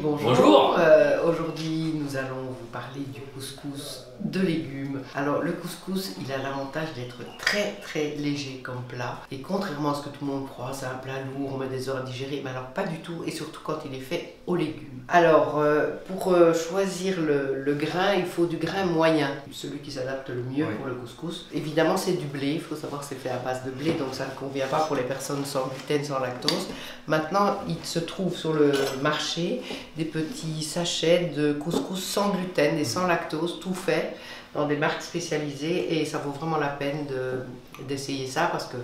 bonjour. Bonjour. Aujourd'hui, nous allons vous parler du couscous de légumes. Alors, le couscous, il a l'avantage d'être très léger comme plat. Et contrairement à ce que tout le monde croit, c'est un plat lourd, on met des heures à digérer. Mais alors, pas du tout. Et surtout quand il est fait aux légumes. Alors, pour choisir le grain, il faut du grain moyen. Celui qui s'adapte le mieux pour le couscous. Évidemment, c'est du blé. Il faut savoir que c'est fait à base de blé. Donc, ça ne convient pas pour les personnes sans gluten, sans lactose. Maintenant, il se trouve sur le marché des petits sachets de couscous sans gluten et sans lactose, tout fait dans des marques spécialisées, et ça vaut vraiment la peine d'essayer ça parce que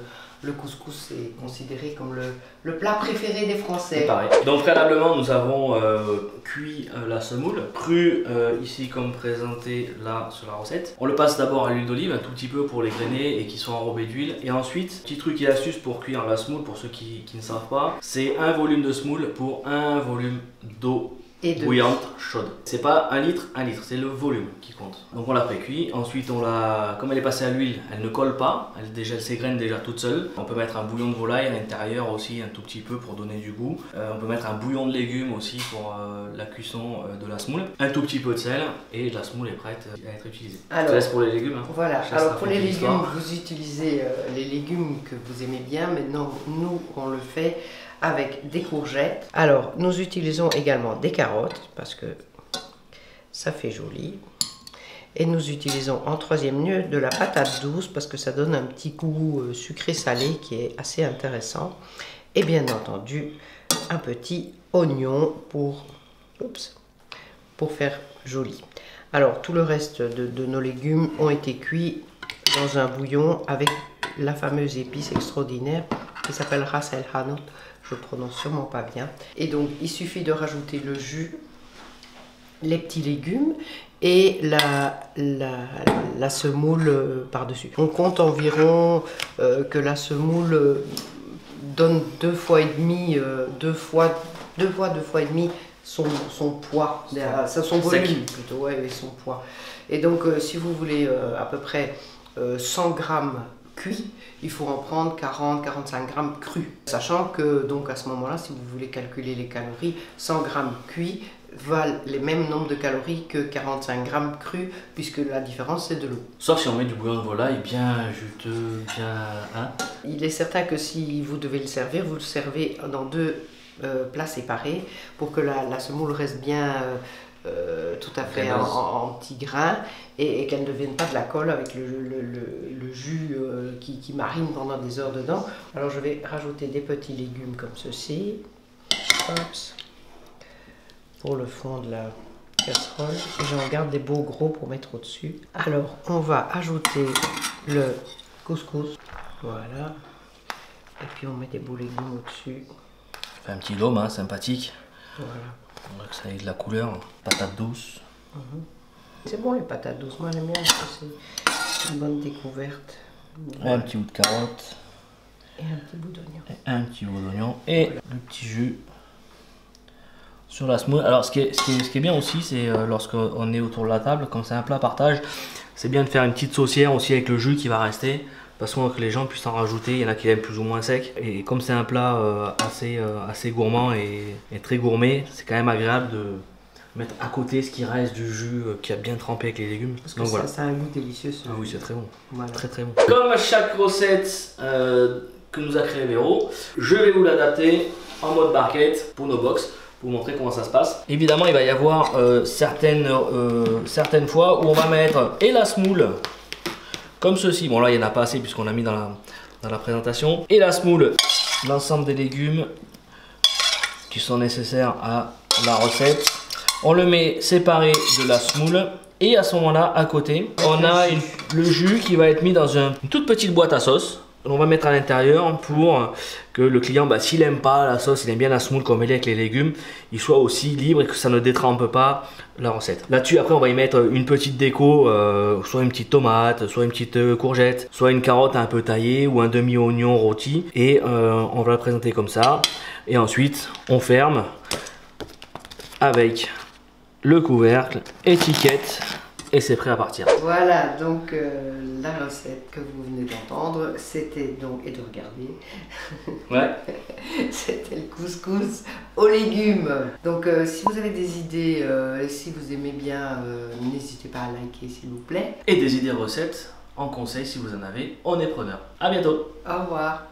le couscous est considéré comme le plat préféré des Français. Pareil. Donc préalablement nous avons cuit la semoule, cru ici comme présenté là sur la recette. On le passe d'abord à l'huile d'olive un tout petit peu pour les grainer et qui sont enrobés d'huile. Et ensuite, petit truc et astuce pour cuire la semoule pour ceux qui ne savent pas, c'est un volume de semoule pour un volume d'eau bouillante chaude. C'est pas un litre, c'est le volume qui compte. Donc on l'a pré-cuit, ensuite on l'a, comme elle est passée à l'huile, elle ne colle pas, elle s'égrène déjà toute seule. On peut mettre un bouillon de volaille à l'intérieur aussi un tout petit peu pour donner du goût. On peut mettre un bouillon de légumes aussi pour la cuisson de la semoule. Un tout petit peu de sel et la semoule est prête à être utilisée. Alors, je te laisse pour les légumes. Hein. Voilà, alors pour les légumes, vous utilisez les légumes que vous aimez bien, mais non, nous on le fait avec des courgettes. Alors, nous utilisons également des carottes parce que ça fait joli. Et nous utilisons en troisième lieu de la patate douce parce que ça donne un petit goût sucré-salé qui est assez intéressant. Et bien entendu, un petit oignon pour faire joli. Alors, tout le reste de nos légumes ont été cuits dans un bouillon avec la fameuse épice extraordinaire qui s'appelle Ras El Hanout. Je ne prononce sûrement pas bien. Et donc, il suffit de rajouter le jus, les petits légumes et la semoule par-dessus. On compte environ que la semoule donne deux fois et demi son poids, son volume plutôt, et son poids. Et donc, si vous voulez à peu près 100 grammes cuit, il faut en prendre 40-45 grammes crus. Sachant que donc à ce moment-là, si vous voulez calculer les calories, 100 grammes cuits valent les mêmes nombres de calories que 45 grammes crus, puisque la différence c'est de l'eau. Sauf si on met du bouillon de volaille bien juteux, bien... Hein. Il est certain que si vous devez le servir, vous le servez dans deux plats séparés pour que la semoule reste bien tout à fait en petits grains et qu'elle ne devienne pas de la colle avec le jus qui marine pendant des heures dedans. Alors je vais rajouter des petits légumes comme ceci. Oups. Pour le fond de la casserole. Et j'en garde des beaux gros pour mettre au-dessus. Alors on va ajouter le couscous. Voilà. Et puis on met des beaux légumes au-dessus. Un petit dôme hein, sympathique. Voilà. On voit que ça ait de la couleur. Patate douce. C'est bon les patates douces, moi j'aime bien, c'est une bonne découverte. Voilà. Un petit bout de carotte. Et un petit bout d'oignon. Un petit bout d'oignon. Et voilà. Le petit jus sur la semoule. Alors ce qui est bien aussi, c'est lorsqu'on est autour de la table, comme c'est un plat partage, c'est bien de faire une petite saucière aussi avec le jus qui va rester. Façon que les gens puissent en rajouter, il y en a qui l'aiment plus ou moins sec. Et comme c'est un plat assez gourmand et très gourmet, c'est quand même agréable de mettre à côté ce qui reste du jus qui a bien trempé avec les légumes. Parce que voilà. Ça a un goût délicieux. Ah oui, c'est très bon. Voilà. Très bon. Comme à chaque recette que nous a créé Véro, je vais vous l'adapter en mode barquette pour nos box. Pour vous montrer comment ça se passe. Évidemment, il va y avoir certaines fois où on va mettre et la semoule comme ceci. Bon là, il n'y en a pas assez puisqu'on l'a mis dans la présentation. Et la semoule, l'ensemble des légumes qui sont nécessaires à la recette. On le met séparé de la semoule. Et à ce moment-là, à côté, on a le jus qui va être mis dans une toute petite boîte à sauce. On va mettre à l'intérieur pour que le client, s'il n'aime pas la sauce, il aime bien la semoule qu'on met avec les légumes, il soit aussi libre et que ça ne détrempe pas la recette. Là-dessus, après, on va y mettre une petite déco, soit une petite tomate, soit une petite courgette, soit une carotte un peu taillée ou un demi-oignon rôti. Et on va la présenter comme ça. Et ensuite, on ferme avec le couvercle, étiquette et c'est prêt à partir. Voilà, donc la recette que vous venez d'entendre, c'était donc, et de regarder, Ouais. c'était le couscous aux légumes. Donc si vous avez des idées, si vous aimez bien, n'hésitez pas à liker s'il vous plaît. Et des idées recettes en conseil si vous en avez, on est preneur. À bientôt. Au revoir.